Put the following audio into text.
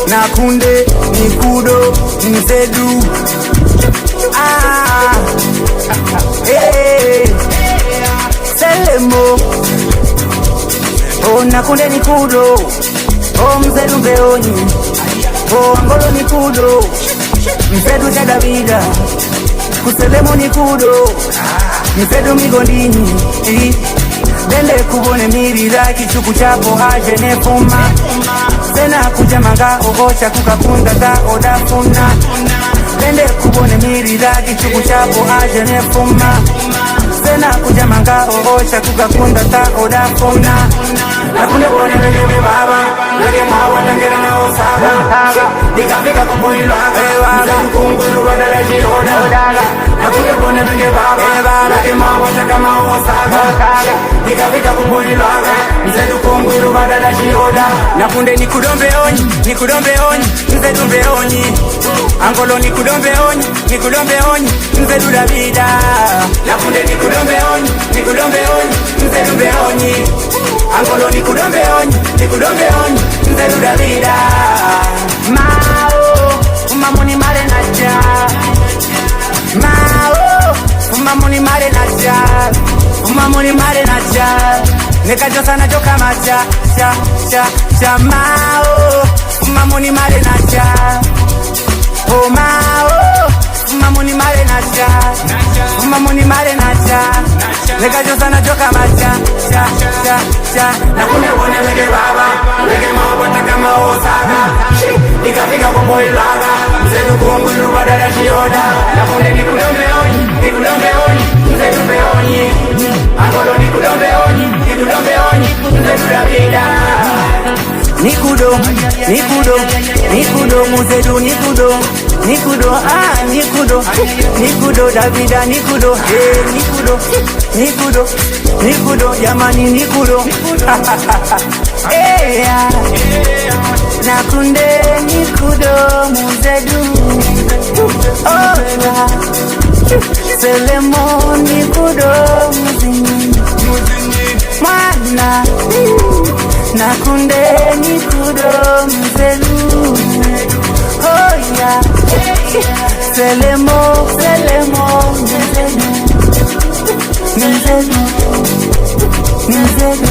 Nakunde nikudo mzedu Selemo nakunde nikudo mzedu beonyi ngolo nikudo mzedu cha Davida kuselemo nikudo mzedu migondini dende kubone mirira kichuku chapo haje nefuma Sena kuja manga ogosha kukakunda ta odafuna Dende kubone mirira kichuku chapo aje nefuma Sena kuja manga ogosha kukakunda ta odafuna Nakunde bone ngewe baba Nage mawa nangera na osaba Nikafika kumbuni lwaka Mzadu kungulu wadala jihoda Nakunde bone ngewe baba Nage mawa chakama osaba Nikafika kumbuni lwaka Mzadu kungulu wadala jihoda Nakunde nikudombe onyi Mzedu beonyi Angolo nikudombe onyi Mzedu Davida Nakunde nikudombe onyi Mzedu beonyi Angolo nikudombe onyi Mzedu Davida Mao umamuni mare naja Mao umamuni mare naja Nekajo sana joka macha cha Mao umamuni mare naja Mao umamuni mare naja Nekajo sana joka macha cha Nakunde bone lege baba Lege mawa kama osaka Nikafika kwa ilaga Mzedu kungulu badala shioda Nakunde nikudombe onyi Mzedu beonyi Angolo nikudombe onyi Mzedu Davida Nikudo Mzedu Nikudo Davida Nikudo jamani nikudo Nakunde nikudo Mzedu Selemo nikudo mzini Mwana Nakunde nikudo Mzedu Selemo Mzedu